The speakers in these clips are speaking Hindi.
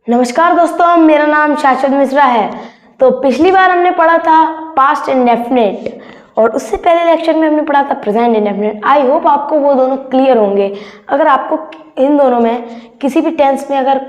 नमस्कार दोस्तों, मेरा नाम शाश्वत मिश्रा है। तो पिछली बार हमने पढ़ा था पास्ट इंडेफिनिट और उससे पहले लेक्चर में हमने पढ़ा था प्रेजेंट इंडेफिनिट। आई होप आपको वो दोनों क्लियर होंगे। अगर आपको इन दोनों में किसी भी टेंस में अगर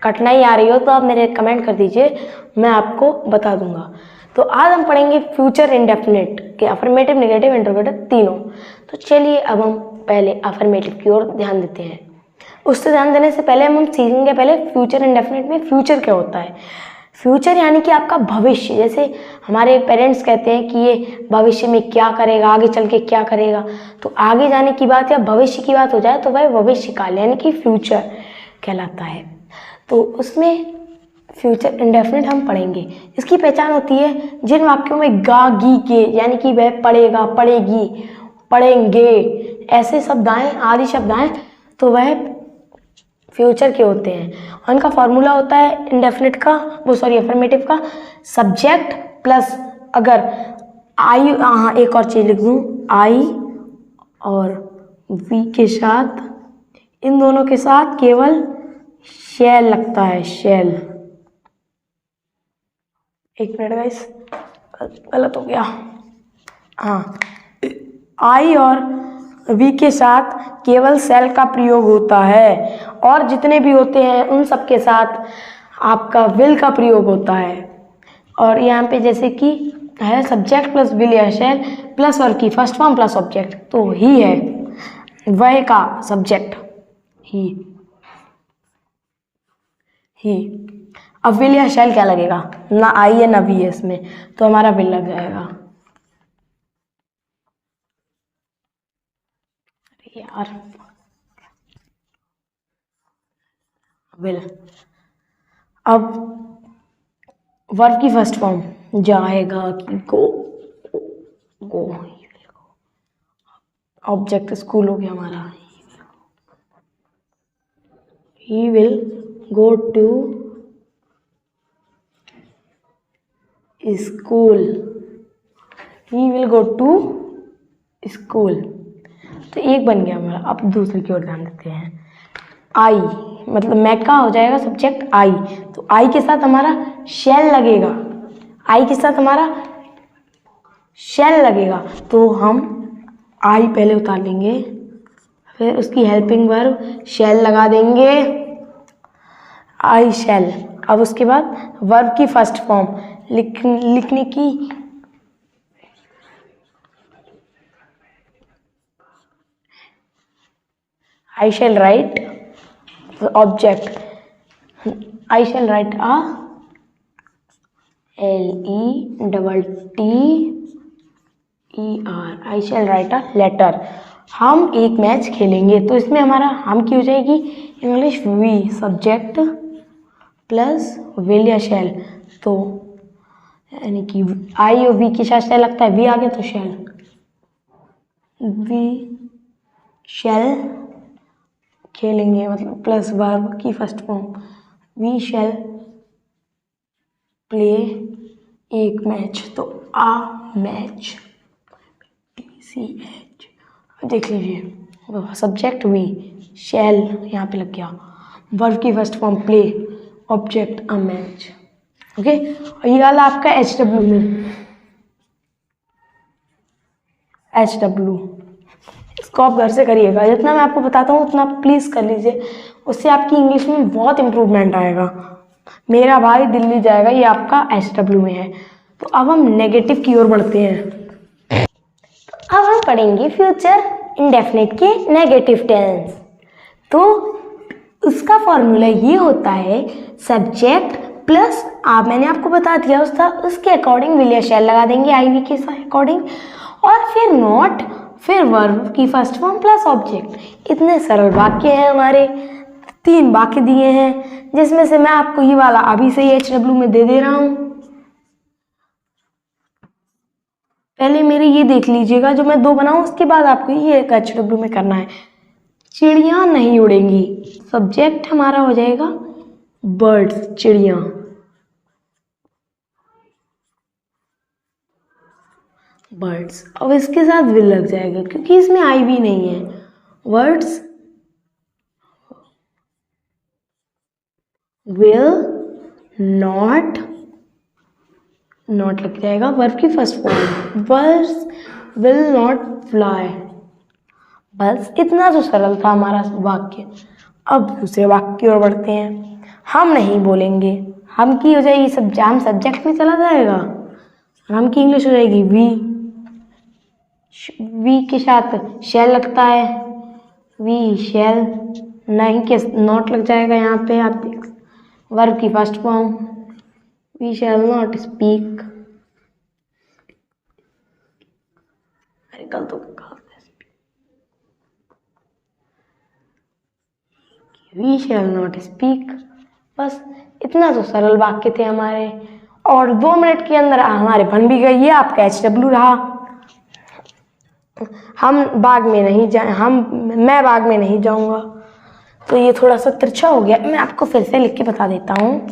कठिनाई आ रही हो तो आप मेरे कमेंट कर दीजिए, मैं आपको बता दूंगा। तो आज हम पढ़ेंगे फ्यूचर इंडेफिनिट के अफर्मेटिव, नेगेटिव, इंटरोगेटिव तीनों। तो चलिए अब हम पहले अफर्मेटिव की ओर ध्यान देते हैं। उससे ध्यान देने से पहले हम सीखेंगे पहले फ्यूचर इंडेफिनिट में फ्यूचर क्या होता है। फ्यूचर यानी कि आपका भविष्य। जैसे हमारे पेरेंट्स कहते हैं कि ये भविष्य में क्या करेगा, आगे चल के क्या करेगा। तो आगे जाने की बात या भविष्य की बात हो जाए तो वह भविष्य काल यानी कि फ्यूचर कहलाता है। तो उसमें फ्यूचर इंडेफिनिट हम पढ़ेंगे। इसकी पहचान होती है जिन वाक्यों में गा गी के यानी कि वह पढ़ेगा, पढ़ेगी, पढ़ेंगे ऐसे शब्द आए, आदि शब्द आए तो वह फ्यूचर के होते हैं। उनका फॉर्मूला होता है इंडेफिनिट का, अफर्मेटिव का, सब्जेक्ट प्लस अगर आई, हाँ एक और चीज लिख दूं, आई और वी के साथ, इन दोनों के साथ केवल शैल लगता है, शैल। एक मिनट गाइस, गलत हो गया। हाँ, आई और वी के साथ केवल सेल का प्रयोग होता है और जितने भी होते हैं उन सब के साथ आपका विल का प्रयोग होता है। और यहाँ पे जैसे कि है सब्जेक्ट प्लस विल या शेल प्लस वर्ब की फर्स्ट फॉर्म प्लस ऑब्जेक्ट, तो ही है वह का सब्जेक्ट ही। अब विल या शेल क्या लगेगा, ना आई है ना वी है इसमें, तो हमारा विल लग जाएगा। यार विल। अब वर्ब की फर्स्ट फॉर्म जाएगा कि गो, ऑब्जेक्ट स्कूल हो गया हमारा, he will go to school, he will go to school. तो एक बन गया हमारा। अब दूसरे की ओर ध्यान देते हैं। आई मतलब मैं का हो जाएगा सब्जेक्ट आई, तो आई के साथ हमारा शैल लगेगा, आई के साथ हमारा शैल लगेगा, तो हम आई पहले उतार लेंगे, फिर उसकी हेल्पिंग वर्ब शैल लगा देंगे, आई शैल। अब उसके बाद वर्ब की फर्स्ट फॉर्म लिखने की I shall write the object. I shall write a letter. I shall write a letter. हम एक मैच खेलेंगे, तो इसमें हमारा हम की हो जाएगी English we, subject plus will या शैल। तो यानी कि आई और वी के साथ शैल लगता है, वी आ गया तो शैल, वी शैल खेलेंगे मतलब प्लस वर्ब की first form, we shall play एक मैच, तो आ मैच, TCH। देख लीजिए सब्जेक्ट वी, शैल यहाँ पे लग गया, वर्ब की first form play, object a match. Okay, ये वाला आपका HW में, HW इसको आप घर से करिएगा, जितना मैं आपको बताता हूँ उतना प्लीज़ कर लीजिए, उससे आपकी इंग्लिश में बहुत इम्प्रूवमेंट आएगा। मेरा भाई दिल्ली जाएगा, ये आपका HW में है। तो अब हम नेगेटिव की ओर बढ़ते हैं। अब हम पढ़ेंगे फ्यूचर इंडेफिनिट के नेगेटिव टेंस। तो उसका फॉर्मूला ये होता है सब्जेक्ट प्लस, आप मैंने आपको बता दिया उसके अकॉर्डिंग विल या शैल लगा देंगे, आई वी के अकॉर्डिंग, और फिर नॉट, फिर वर्ब की फर्स्ट फॉर्म प्लस ऑब्जेक्ट। इतने सरल वाक्य हैं हमारे, 3 वाक्य दिए हैं जिसमें से मैं आपको ये वाला अभी से ही HW में दे दे रहा हूं। पहले मेरे ये देख लीजिएगा, जो मैं 2 बनाऊं उसके बाद आपको ये HW में करना है। चिड़िया नहीं उड़ेंगी, सब्जेक्ट हमारा हो जाएगा बर्ड्स, चिड़िया। बर्ड्स, अब इसके साथ विल लग जाएगा क्योंकि इसमें आई भी नहीं है। वर्ड्स विल नॉट, नॉट लग जाएगा वर्ब की फर्स्ट फॉर्म, बस विल नॉट फ्लाई। बस इतना तो सरल था हमारा वाक्य। अब दूसरे वाक्य की ओर बढ़ते हैं। हम नहीं बोलेंगे, हम की हो जाएगी हम सब्जेक्ट में चला जाएगा और हम की इंग्लिश हो जाएगी वी के साथ शैल लगता है, वी शैल, नहीं के नॉट लग जाएगा यहाँ पे, आप देख वर्ब की first form, we shall not speak. अरे कल तो वी शैल नॉट स्पीक। बस इतना तो सरल वाक्य थे हमारे और 2 मिनट के अंदर हमारे बन भी गई। ये आपका HW रहा। मैं बाग में नहीं जाऊंगा, तो ये थोड़ा सा तिरछा हो गया। मैं आपको फिर से लिख के बता देता हूँ।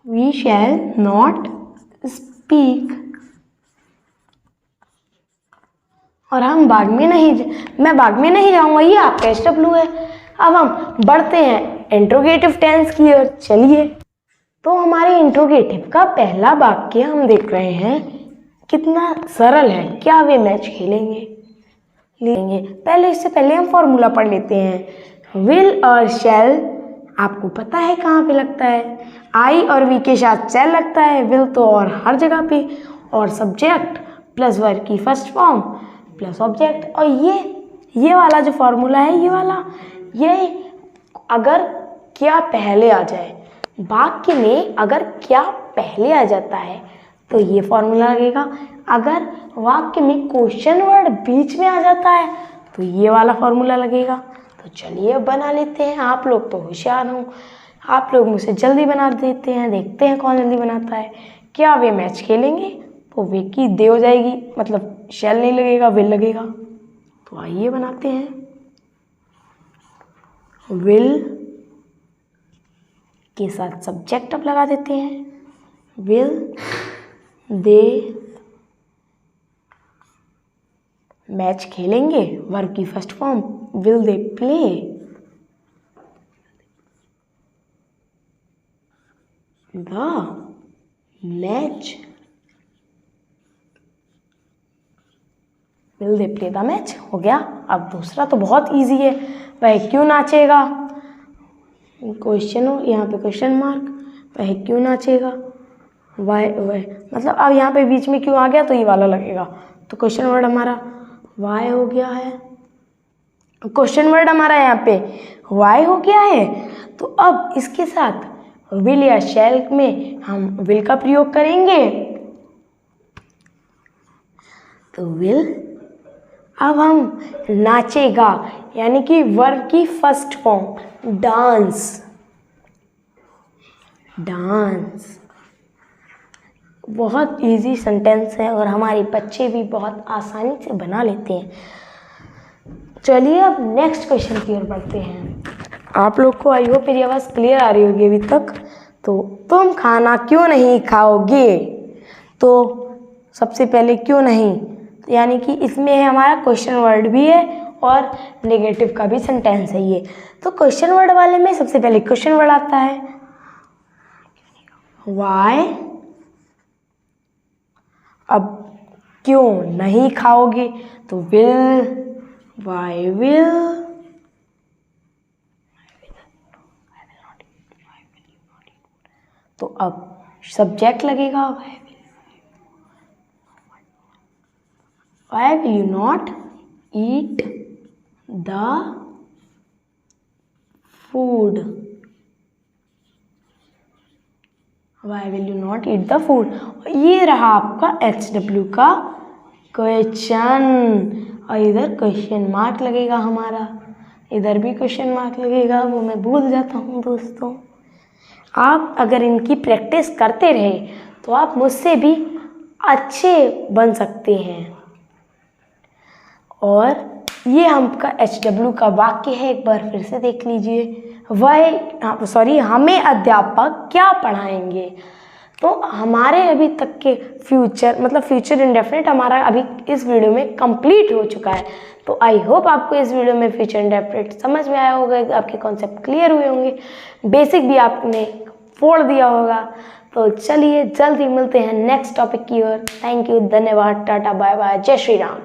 वी शैल नॉट स्पीक और मैं बाग में नहीं जाऊंगा, ये आपका HW है। अब हम बढ़ते हैं इंट्रोगेटिव टेंस की ओर। चलिए, तो हमारे इंट्रोगेटिव का पहला वाक्य हम देख रहे हैं कितना सरल है। क्या वे मैच खेलेंगे? पहले इससे पहले हम फॉर्मूला पढ़ लेते हैं। विल और शैल आपको पता है कहाँ पे लगता है, आई और वी के साथ शैल लगता है, विल तो और हर जगह पे, और सब्जेक्ट प्लस वर्ब की फर्स्ट फॉर्म प्लस ऑब्जेक्ट। और ये वाला जो फॉर्मूला है, ये अगर क्या पहले आ जाए, वाक्य में अगर क्या पहले आ जाता है तो ये फॉर्मूला लगेगा। अगर वाक्य में क्वेश्चन वर्ड बीच में आ जाता है तो ये वाला फॉर्मूला लगेगा। तो चलिए अब बना लेते हैं। आप लोग तो होशियार हो, आप लोग मुझसे जल्दी बना देते हैं। देखते हैं कौन जल्दी बनाता है। क्या वे मैच खेलेंगे? तो वे की दे हो जाएगी, मतलब शैल नहीं लगेगा, विल लगेगा। तो आइए बनाते हैं। विल के साथ सब्जेक्ट अब लगा देते हैं। विल दे मैच खेलेंगे, वर्ब की first form. Will they play the match, will they play the match. हो गया। अब दूसरा तो बहुत इजी है, वह क्यों नाचेगा? क्वेश्चन हो, यहाँ पे क्वेश्चन मार्क, वह क्यों नाचेगा? वह मतलब अब यहाँ पे बीच में क्यों आ गया तो ये वाला लगेगा। तो क्वेश्चन वर्ड हमारा वाई हो गया है। क्वेश्चन वर्ड हमारा यहाँ पे वाई हो गया है। तो अब इसके साथ विल या शैल में हम विल का प्रयोग करेंगे। तो विल, अब हम नाचेगा यानी कि वर्ब की फर्स्ट फॉर्म डांस, बहुत इजी सेंटेंस है और हमारे बच्चे भी बहुत आसानी से बना लेते हैं। चलिए अब नेक्स्ट क्वेश्चन की ओर बढ़ते हैं। आप लोग को आई होप मेरी आवाज़ क्लियर आ रही होगी अभी तक। तो तुम खाना क्यों नहीं खाओगे? तो सबसे पहले क्यों नहीं, यानी कि इसमें है हमारा क्वेश्चन वर्ड भी है और नेगेटिव का भी सेंटेंस है ये। तो क्वेश्चन वर्ड वाले में सबसे पहले क्वेश्चन वर्ड आता है वाई। अब क्यों नहीं खाओगे? तो विल, वाई विल, तो अब सब्जेक्ट लगेगा why will you not eat the food, why will you not eat the food. ये रहा आपका HW का क्वेश्चन और इधर क्वेश्चन मार्क लगेगा हमारा, इधर भी क्वेश्चन मार्क लगेगा, वो मैं भूल जाता हूँ दोस्तों। आप अगर इनकी प्रैक्टिस करते रहे तो आप मुझसे भी अच्छे बन सकते हैं। और ये हमका HW का वाक्य है, एक बार फिर से देख लीजिए। हमें अध्यापक क्या पढ़ाएंगे? तो हमारे अभी तक के फ्यूचर मतलब फ्यूचर इंडेफिनिट हमारा अभी इस वीडियो में कंप्लीट हो चुका है। तो आई होप आपको इस वीडियो में फ्यूचर इंडेफिनिट समझ में आया होगा, आपके कॉन्सेप्ट क्लियर हुए होंगे, बेसिक भी आपने फोड़ दिया होगा। तो चलिए जल्द ही मिलते हैं नेक्स्ट टॉपिक की ओर। थैंक यू, धन्यवाद, टाटा, बाय बाय, जय श्री राम।